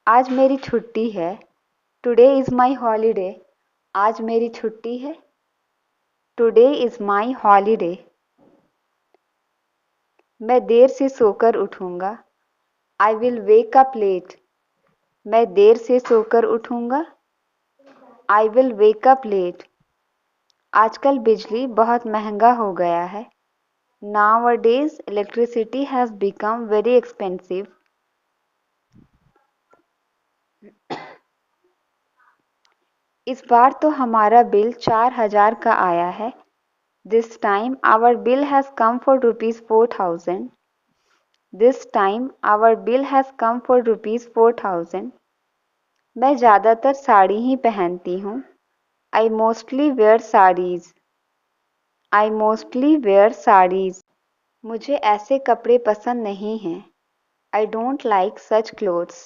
आज मेरी छुट्टी है। Today is my holiday. आज मेरी छुट्टी है। Today is my holiday. मैं देर से सोकर उठूँगा। I will wake up late. मैं देर से सोकर उठूँगा। I will wake up late. आजकल बिजली बहुत महंगा हो गया है। Nowadays electricity has become very expensive. इस बार तो हमारा बिल 4,000 का आया है। This time our bill has come for rupees 4,000. This time our bill has come for rupees 4,000. मैं ज़्यादातर साड़ी ही पहनती हूँ। I mostly wear sarees. I mostly wear sarees. मुझे ऐसे कपड़े पसंद नहीं हैं। I don't like such clothes.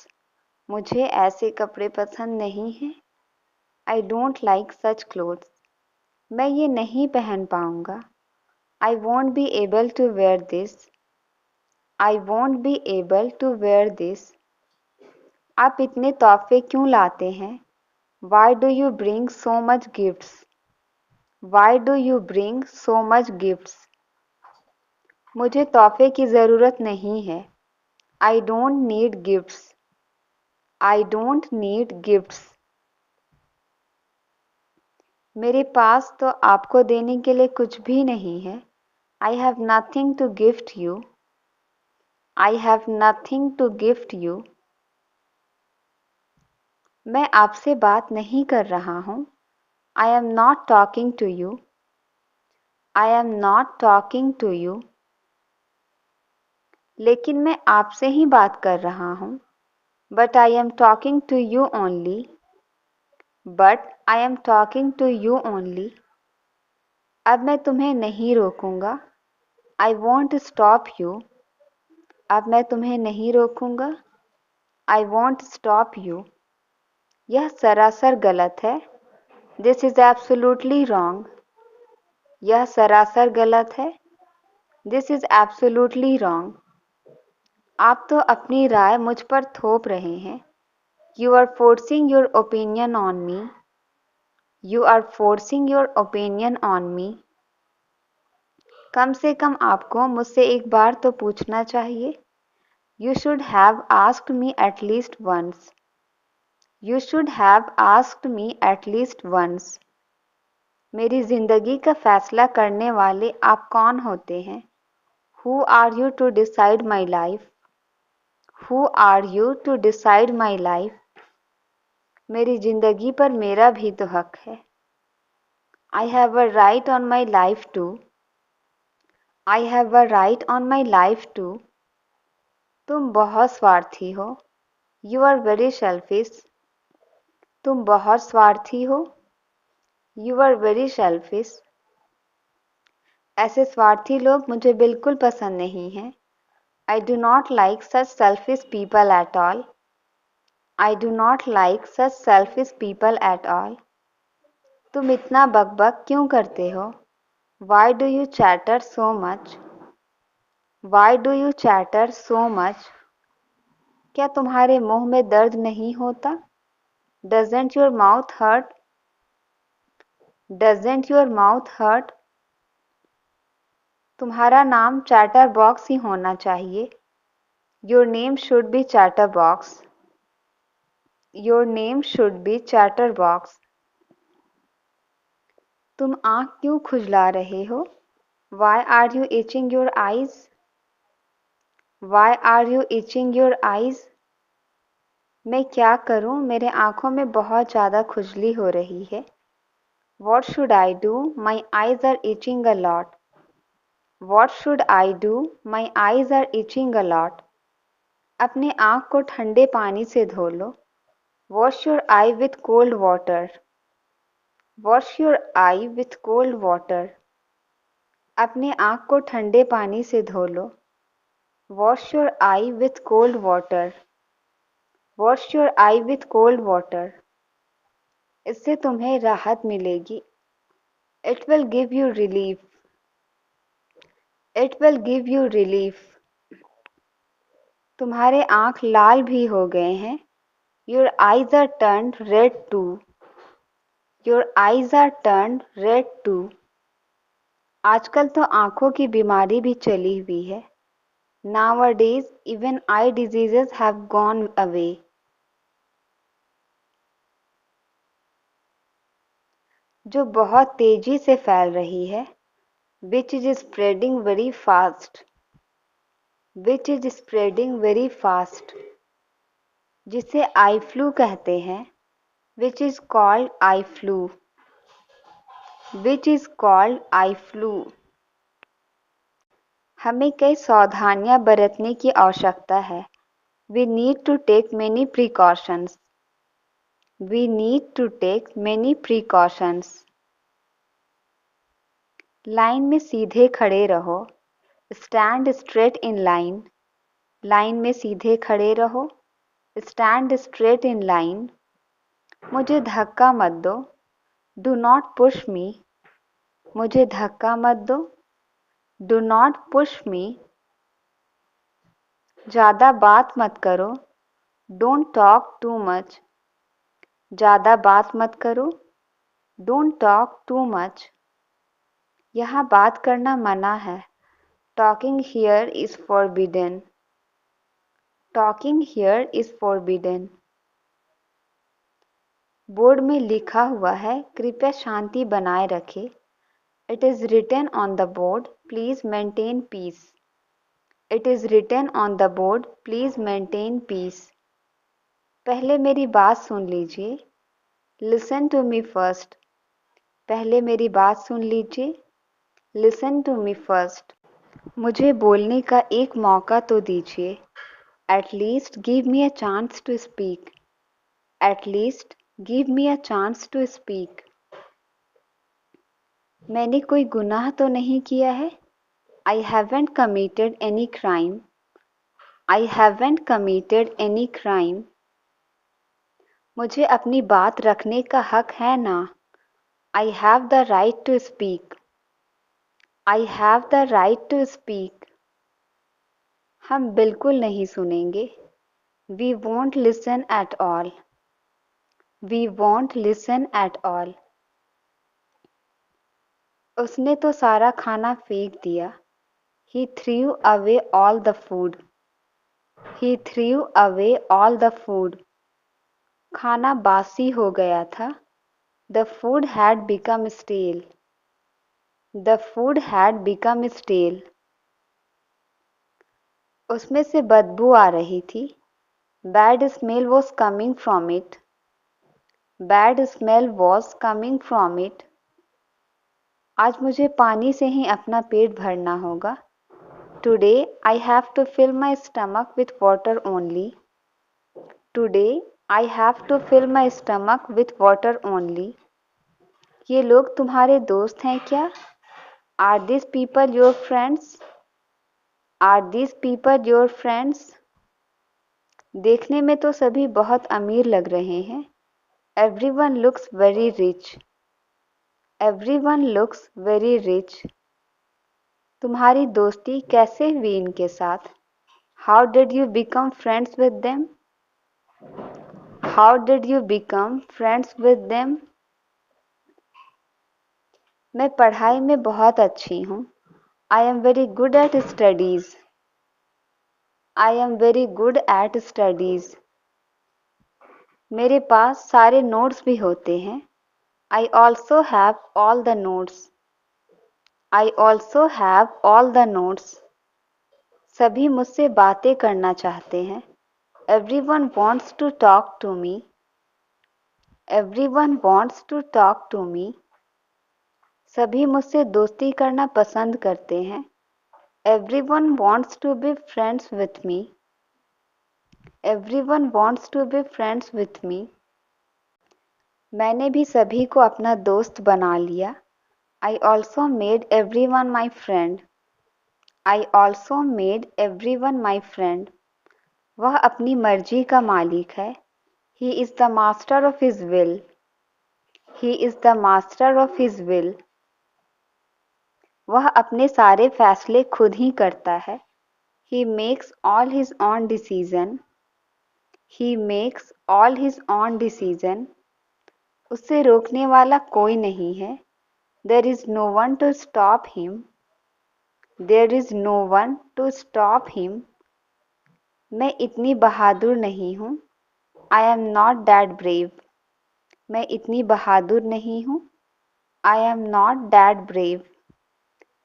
मुझे ऐसे कपड़े पसंद नहीं हैं। I don't like such clothes. मैं ये नहीं पहन पाऊँगा। I won't be able to wear this. I won't be able to wear this. आप इतने तोहफे क्यों लाते हैं? Why do you bring so much gifts? Why do you bring so much gifts? मुझे तोहफे की ज़रूरत नहीं है। I don't need gifts. I don't need gifts. मेरे पास तो आपको देने के लिए कुछ भी नहीं है। I have nothing to gift you. I have nothing to gift you. मैं आपसे बात नहीं कर रहा हूँ। I am not talking to you. I am not talking to you. लेकिन मैं आपसे ही बात कर रहा हूँ। But I am talking to you only. But I am talking to you only. अब मैं तुम्हें नहीं रोकूंगा। I won't stop you. अब मैं तुम्हें नहीं रोकूंगा। I won't stop you. यह सरासर गलत है। This is absolutely wrong. यह सरासर गलत है। This is absolutely wrong. आप तो अपनी राय मुझ पर थोप रहे हैं। You are forcing your opinion on me. You are forcing your opinion on me. कम से कम आपको मुझसे एक बार तो पूछना चाहिए। You should have asked me at least once. You should have asked me at least once. मेरी ज़िंदगी का फैसला करने वाले आप कौन होते हैं? Who are you to decide my life? Who are you to decide my life? मेरी ज़िंदगी पर मेरा भी तो हक है। I have a right on my life too. I have a right on my life too. तुम बहुत स्वार्थी हो। You are very selfish. तुम बहुत स्वार्थी हो। You are very selfish. ऐसे स्वार्थी लोग मुझे बिल्कुल पसंद नहीं हैं। I do not like such selfish people at all. I do not like such selfish people at all. तुम इतना बकबक क्यों करते हो? Why do you chatter so much? Why do you chatter so much? क्या तुम्हारे मुंह में दर्द नहीं होता? Doesn't your mouth hurt? Doesn't your mouth hurt? तुम्हारा नाम चैटर बॉक्स ही होना चाहिए। Your name should be chatterbox. Your name should be chatterbox. तुम आँख क्यों खुजला रहे हो? Why are you itching your eyes? Why are you itching your eyes? मैं क्या करूं? मेरे आँखों में बहुत ज़्यादा खुजली हो रही है। What should I do? My eyes are itching a lot. What should I do? My eyes are itching a lot. अपने आँख को ठंडे पानी से धो लो। Wash your eye with cold water. Wash your eye with cold water. अपने आँख को ठंडे पानी से धो लो। Wash your eye with cold water. Wash your eye with cold water. इससे तुम्हें राहत मिलेगी। It will give you relief. It will give you relief. तुम्हारे आँख लाल भी हो गए हैं। Your eyes are turned red too. Your eyes are turned red too. आजकल तो आंखों की बीमारी भी चली हुई है. Nowadays, even eye diseases have gone away. जो बहुत तेजी से फैल रही है. Which is spreading very fast. Which is spreading very fast. जिसे आई फ्लू कहते हैं. Which is called eye flu. Which is called eye flu. हमें कई सावधानियां बरतने की आवश्यकता है. We need to take many precautions. We need to take many precautions. Line में सीधे खड़े रहो. Stand straight in line. Line में सीधे खड़े रहो. Stand straight in line. मुझे धक्का मत दो. Do not push me. मुझे धक्का मत दो. Do not push me. ज़्यादा बात मत करो. Don't talk too much. ज़्यादा बात मत करो. Don't talk too much. यहाँ बात करना मना है. Talking here is forbidden. Talking here is forbidden. Board में लिखा हुआ है, कृपया शांति बनाए रखें. It is written on the board, please maintain peace. It is written on the board, please maintain peace. पहले मेरी बात सुन लीजिए. Listen to me first. पहले मेरी बात सुन लीजिए. Listen to me first. मुझे बोलने का एक मौका तो दीजिए. At least give me a chance to speak. At least give me a chance to speak. मैंने कोई गुनाह तो नहीं किया है. I haven't committed any crime. I haven't committed any crime. मुझे अपनी बात रखने का हक है ना. I have the right to speak. I have the right to speak. हम बिल्कुल नहीं सुनेंगे. We won't listen at all. We won't listen at all. उसने तो सारा खाना फेंक दिया. He threw away all the food. He threw away all the food. खाना बासी हो गया था. The food had become stale. The food had become stale. उसमें से बदबू आ रही थी. Bad smell was coming from it. Bad smell was coming from it. आज मुझे पानी से ही अपना पेट भरना होगा. Today I have to fill my stomach with water only. Today I have to fill my stomach with water only. ये लोग तुम्हारे दोस्त हैं क्या? Are these people your friends? Are these people your friends? देखने में तो सभी बहुत अमीर लग रहे हैं. Everyone looks very rich. Everyone looks very rich. तुम्हारी दोस्ती कैसे हुई इनके साथ? How did you become friends with them? How did you become friends with them? मैं पढ़ाई में बहुत अच्छी हूँ. I am very good at studies. I am very good at studies. मेरे पास सारे नोट्स भी होते हैं. I also have all the notes. I also have all the notes. सभी मुझसे बातें करना चाहते हैं. Everyone wants to talk to me. Everyone wants to talk to me. सभी मुझसे दोस्ती करना पसंद करते हैं. Everyone wants to be friends with me. Everyone wants to be friends with me. मैंने भी सभी को अपना दोस्त बना लिया. I also made everyone my friend. I also made everyone my friend. वह अपनी मर्जी का मालिक है. He is the master of his will. He is the master of his will. वह अपने सारे फैसले खुद ही करता है. He makes all his own decision. He makes all his own decision. उसे रोकने वाला कोई नहीं है. There is no one to stop him. There is no one to stop him. मैं इतनी बहादुर नहीं हूँ. I am not that brave. मैं इतनी बहादुर नहीं हूँ. I am not that brave.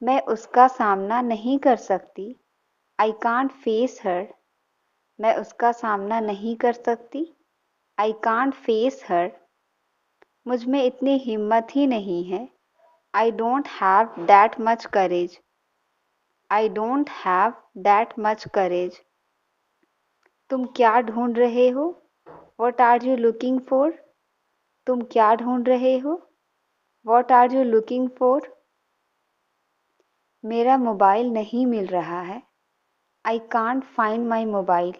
मैं उसका सामना नहीं कर सकती. I can't face her. मैं उसका सामना नहीं कर सकती. I can't face her. मुझ में इतनी हिम्मत ही नहीं है. I don't have that much courage. I don't have that much courage. तुम क्या ढूंढ रहे हो? What are you looking for? तुम क्या ढूंढ रहे हो? What are you looking for? मेरा मोबाइल नहीं मिल रहा है. I can't find my mobile.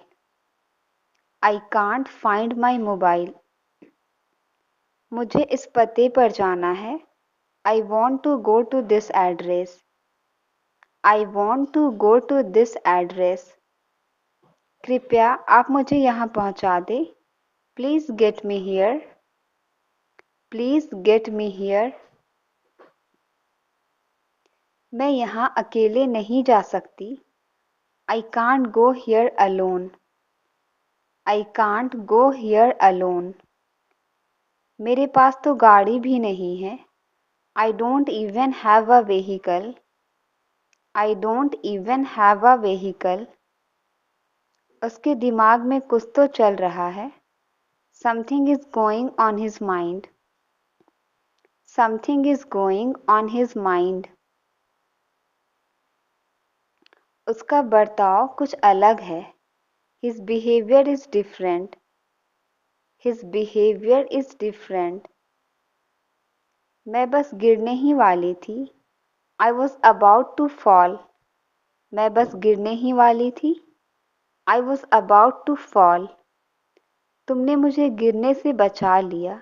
I can't find my mobile. मुझे इस पते पर जाना है. I want to go to this address. I want to go to this address. कृपया आप मुझे यहाँ पहुँचा दें. Please get me here. Please get me here. मैं यहाँ अकेले नहीं जा सकती. I can't go here alone. I can't go here alone. मेरे पास तो गाड़ी भी नहीं है. I don't even have a vehicle. I don't even have a vehicle. उसके दिमाग में कुछ तो चल रहा है. Something is going on his mind. Something is going on his mind. उसका बर्ताव कुछ अलग है. His behavior is different. His behavior is different. मैं बस गिरने ही वाली थी. I was about to fall. मैं बस गिरने ही वाली थी. I was about to fall. तुमने मुझे गिरने से बचा लिया.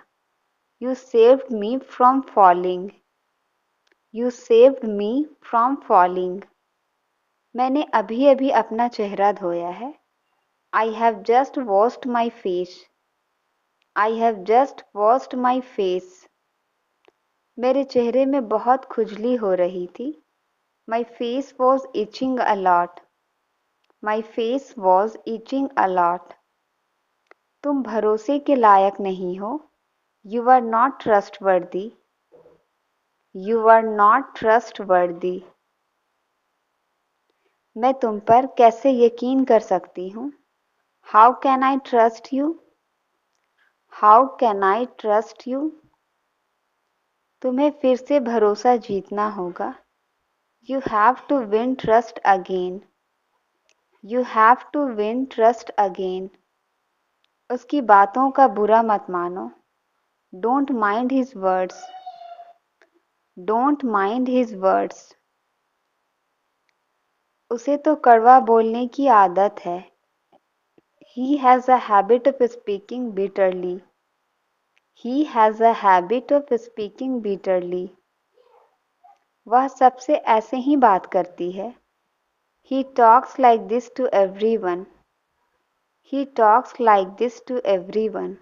You saved me from falling. You saved me from falling. मैंने अभी-अभी अपना चेहरा धोया है. I have just washed my face. I have just washed my face. मेरे चेहरे में बहुत खुजली हो रही थी. My face was itching a lot. My face was itching a lot. तुम भरोसे के लायक नहीं हो. You are not trustworthy. You are not trustworthy. मैं तुम पर कैसे यकीन कर सकती हूँ? How can I trust you? How can I trust you? तुम्हें फिर से भरोसा जीतना होगा. You have to win trust again. You have to win trust again. उसकी बातों का बुरा मत मानो. Don't mind his words. Don't mind his words. उसे तो कड़वा बोलने की आदत है. He has a habit of speaking bitterly. He has a habit of speaking bitterly. वह सबसे ऐसे ही बात करती है. He talks like this to everyone. He talks like this to everyone.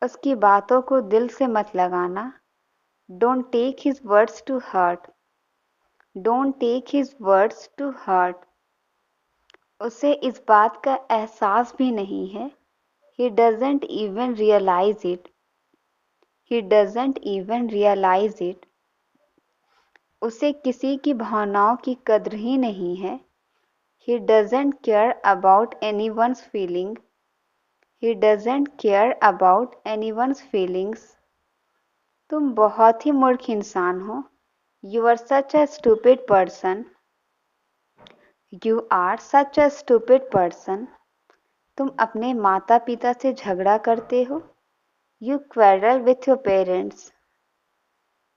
उसकी बातों को दिल से मत लगाना. Don't take his words to heart. Don't take his words to heart. उसे इस बात का एहसास भी नहीं है. He doesn't even realize it. He doesn't even realize it. उसे किसी की भावनाओं की कद्र ही नहीं है. He doesn't care about anyone's feeling. He doesn't care about anyone's feelings. तुम बहुत ही मूर्ख इंसान हो. You are such a stupid person. You are such a stupid person. तुम अपने माता पिता से झगड़ा करते हो. You quarrel with your parents.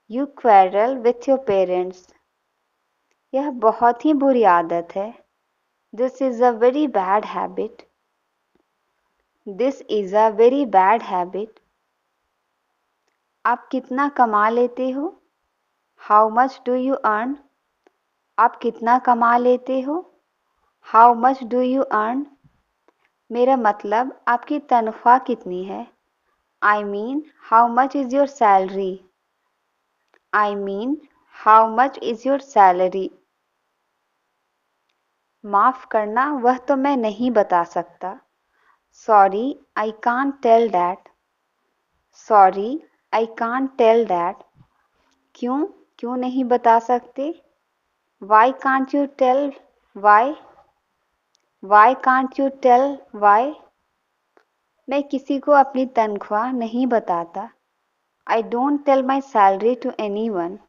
You quarrel with your parents. यह बहुत ही बुरी आदत है. This is a very bad habit. This is a very bad habit. आप कितना कमा लेते हो? How much do you earn? आप कितना कमा लेते हो? How much do you earn? मेरा मतलब आपकी तनख्वाह कितनी है? I mean, how much is your salary? I mean, how much is your salary? माफ करना, वह तो मैं नहीं बता सकता। Sorry, I can't tell that. Sorry, I can't tell that. क्यों? क्यों नहीं बता सकते? Why can't you tell why? Why can't you tell why? मैं किसी को अपनी तनख्वाह नहीं बताता। I don't tell my salary to anyone.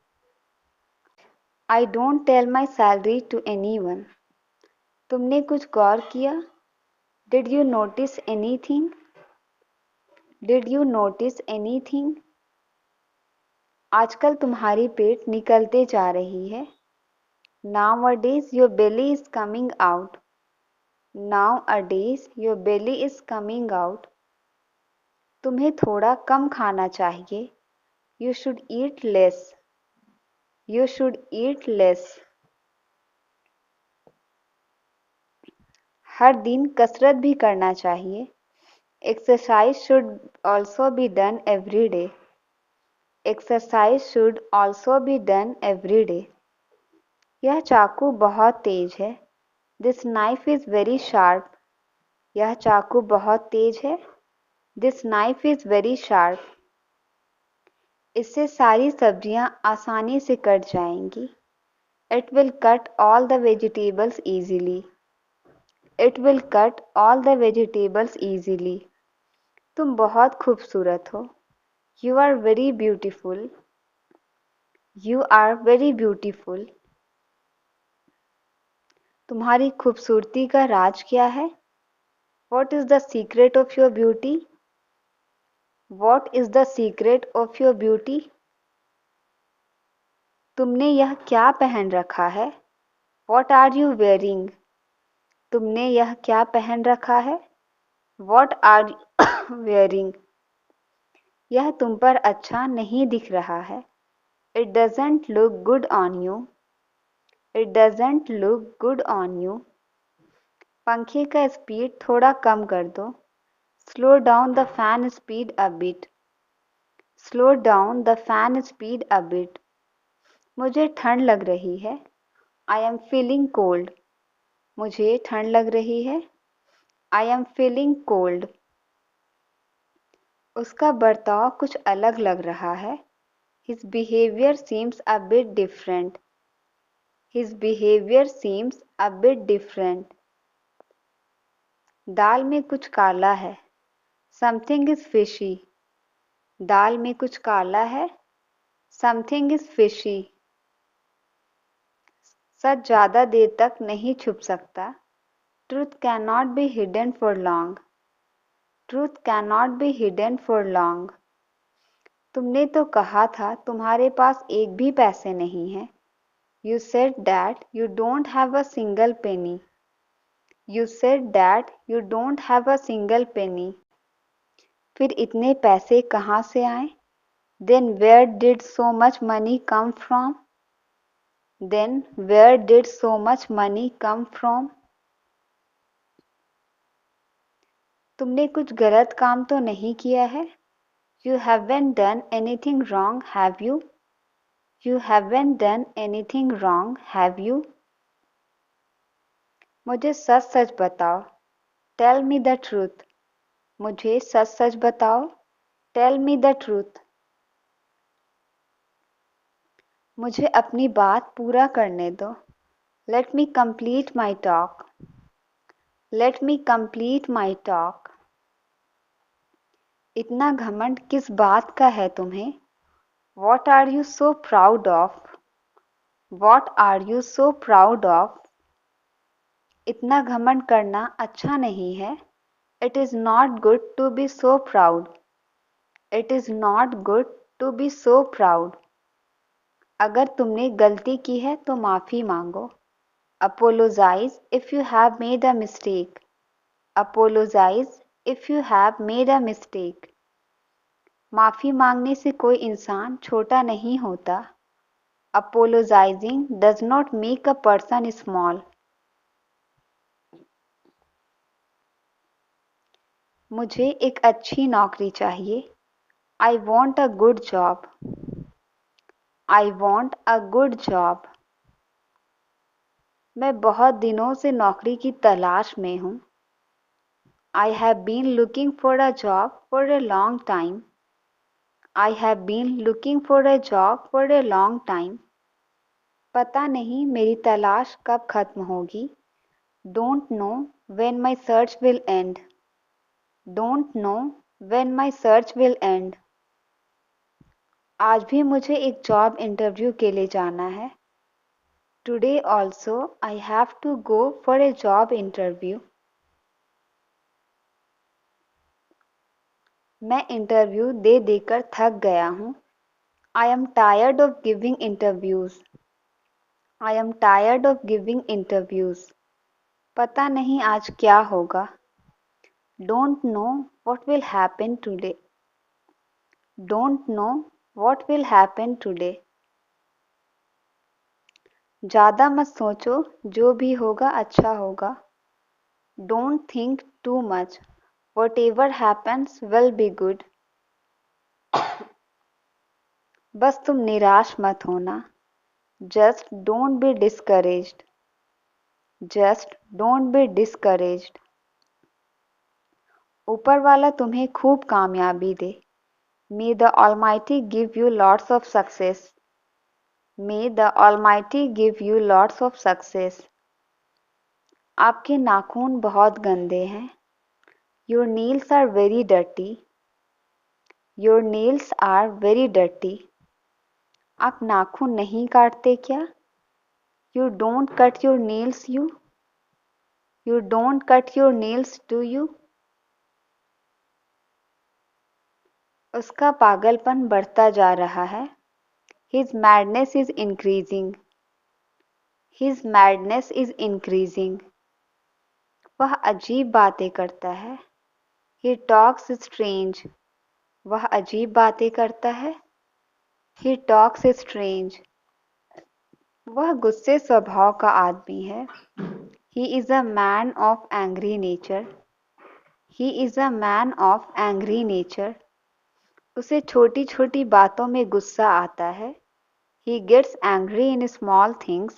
I don't tell my salary to anyone. तुमने कुछ गौर किया? Did you notice anything? Did you notice anything? आजकल तुम्हारी पेट निकलते जा रही है। Nowadays your belly is coming out. Nowadays your belly is coming out. तुम्हें थोड़ा कम खाना चाहिए। You should eat less. You should eat less. हर दिन कसरत भी करना चाहिए। Exercise should also be done every day. Exercise should also be done every day. यह चाकू बहुत तेज है। This knife is very sharp. यह चाकू बहुत तेज है। This knife is very sharp. इससे सारी सब्जियां आसानी से कट जाएंगी। It will cut all the vegetables easily. It will cut all the vegetables easily. तुम बहुत खूबसूरत हो। You are very beautiful. You are very beautiful. तुम्हारी खूबसूरती का राज क्या है? What is the secret of your beauty? What is the secret of your beauty? तुमने यह क्या पहन रखा है? What are you wearing? तुमने यह क्या पहन रखा है? What are you wearing? यह तुम पर अच्छा नहीं दिख रहा है। It doesn't look good on you. It doesn't look good on you. पंखे का स्पीड थोड़ा कम कर दो। Slow down the fan speed a bit. Slow down the fan speed a bit. मुझे ठंड लग रही है। I am feeling cold. मुझे ठंड लग रही है। I am feeling cold. उसका बर्ताव कुछ अलग लग रहा है। His behavior seems a bit different. His behavior seems a bit different. दाल में कुछ काला है। Something is fishy. दाल में कुछ काला है। Something is fishy. सच ज़्यादा देर तक नहीं छुप सकता। Truth cannot be hidden for long. Truth cannot be hidden for long. तुमने तो कहा था तुम्हारे पास एक भी पैसे नहीं है। You said that you don't have a single penny. You said that you don't have a single penny. फिर इतने पैसे कहाँ से आए? Then where did so much money come from? Then where did so much money come from? तुमने कुछ गलत काम तो नहीं किया है? You haven't done anything wrong, have you? You haven't done anything wrong, have you? मुझे सच सच बताओ। Tell me the truth. मुझे सच सच बताओ। Tell me the truth. मुझे अपनी बात पूरा करने दो। Let me complete my talk. Let me complete my talk. इतना घमंड किस बात का है तुम्हें? What are you so proud of? What are you so proud of? इतना घमंड करना अच्छा नहीं है। It is not good to be so proud. It is not good to be so proud. अगर तुमने गलती की है तो माफ़ी मांगो। Apologize if you have made a mistake. Apologize if you have made a mistake. माफ़ी मांगने से कोई इंसान छोटा नहीं होता। Apologizing does not make a person small. मुझे एक अच्छी नौकरी चाहिए। I want a good job. I want a good job. मैं बहुत दिनों से नौकरी की तलाश में हूँ। I have been looking for a job for a long time. I have been looking for a job for a long time. पता नहीं मेरी तलाश कब खत्म होगी। Don't know when my search will end. Don't know when my search will end. आज भी मुझे एक जॉब इंटरव्यू के लिए जाना है। Today also I have to go for a job interview. मैं इंटरव्यू दे देकर थक गया हूँ। I am tired of giving interviews. I am tired of giving interviews. पता नहीं आज क्या होगा। Don't know what will happen today. Don't know what will happen today. ज़्यादा मत सोचो, जो भी होगा अच्छा होगा। Don't think too much. Whatever happens will be good. बस तुम निराश मत होना। Just don't be discouraged. Just don't be discouraged. ऊपर वाला तुम्हें खूब कामयाबी दे। May the Almighty give you lots of success. May the Almighty give you lots of success. आपके नाखून बहुत गंदे हैं। Your nails are very dirty. Your nails are very dirty. आप नाखून नहीं काटते क्या? You don't cut your nails, you? You don't cut your nails, do you? उसका पागलपन बढ़ता जा रहा है। His madness is increasing. His madness is increasing. वह अजीब बातें करता है। He talks strange. वह अजीब बातें करता है। He talks strange. वह गुस्से स्वभाव का आदमी है। He is a man of angry nature. He is a man of angry nature. उसे छोटी छोटी बातों में गुस्सा आता है। He gets angry in small things.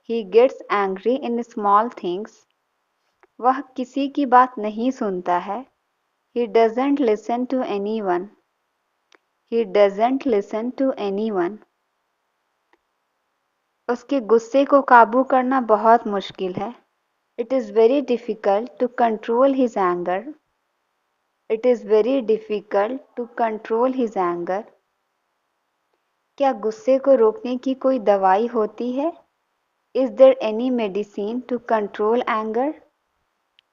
He gets angry in small things. वह किसी की बात नहीं सुनता है। He doesn't listen to anyone. He doesn't listen to anyone. उसके गुस्से को काबू करना बहुत मुश्किल है। It is very difficult to control his anger. It is very difficult to control his anger. क्या गुस्से को रोकने की कोई दवाई होती है? Is there any medicine to control anger?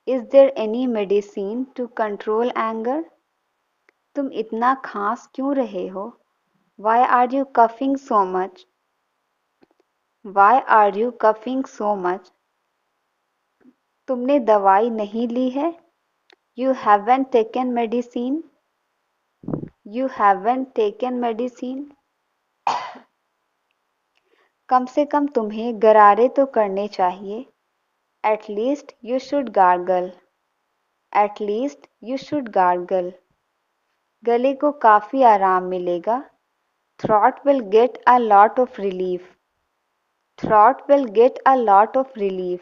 Is there any medicine to control anger? तुम इतना खांस क्यों रहे हो? Why are you coughing so much? Why are you coughing so much? तुमने दवाई नहीं ली है? You haven't taken medicine. You haven't taken medicine. कम से कम तुम्हें गरारे तो करने चाहिए। At least you should gargle. At least you should gargle. गले को काफी आराम मिलेगा। Throat will get a lot of relief. Throat will get a lot of relief.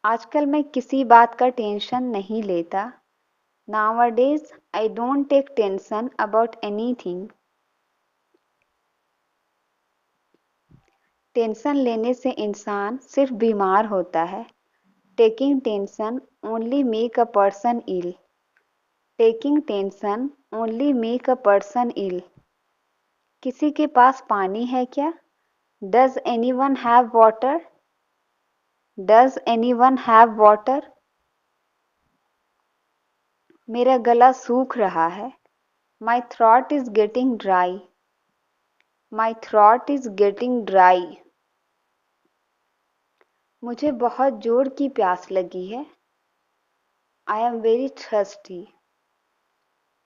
आजकल मैं किसी बात का टेंशन नहीं लेता। Nowadays, I don't take tension about anything. Tension लेने से इंसान सिर्फ बीमार होता है। Taking tension only make a person ill. Taking tension only make a person ill. किसी के पास पानी है क्या? Does anyone have water? Does anyone have water? मेरा गला सूख रहा है। My throat is getting dry. My throat is getting dry. मुझे बहुत जोर की प्यास लगी है। I am very thirsty.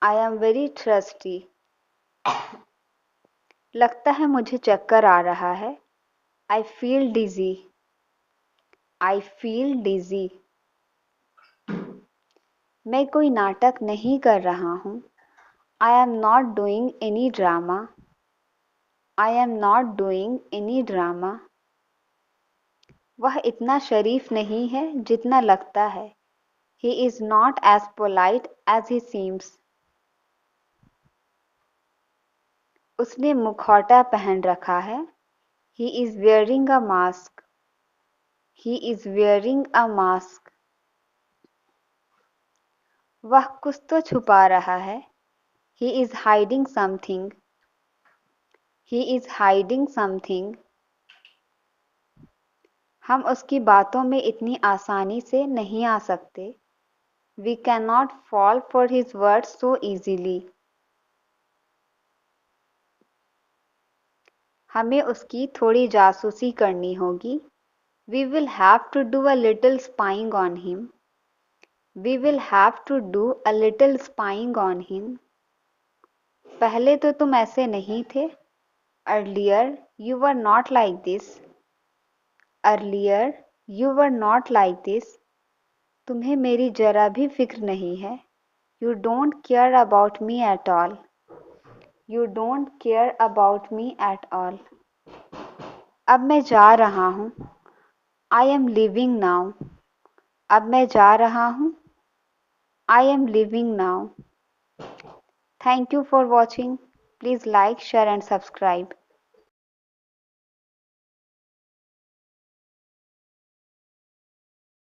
I am very thirsty. लगता है मुझे चक्कर आ रहा है। I feel dizzy. I feel dizzy. मैं कोई नाटक नहीं कर रहा हूँ। I am not doing any drama. I am not doing any drama. वह इतना शरीफ नहीं है जितना लगता है। He is not as polite as he seems. उसने मुखौटा पहन रखा है। He is wearing a mask. He is wearing a mask. वह कुछ तो छुपा रहा है। He is hiding something. He is hiding something. हम उसकी बातों में इतनी आसानी से नहीं आ सकते। We cannot fall for his words so easily. हमें उसकी थोड़ी जासूसी करनी होगी। We will have to do a little spying on him. We will have to do a little spying on him. पहले तो तुम ऐसे नहीं थे। Earlier you were not like this. Earlier you were not like this. तुम्हें मेरी जरा भी फिक्र नहीं है। You don't care about me at all. You don't care about me at all. अब मैं जा रहा हूँ। I am leaving now. अब मैं जा रहा हूँ। I am leaving now. Thank you for watching. Please like, share and subscribe.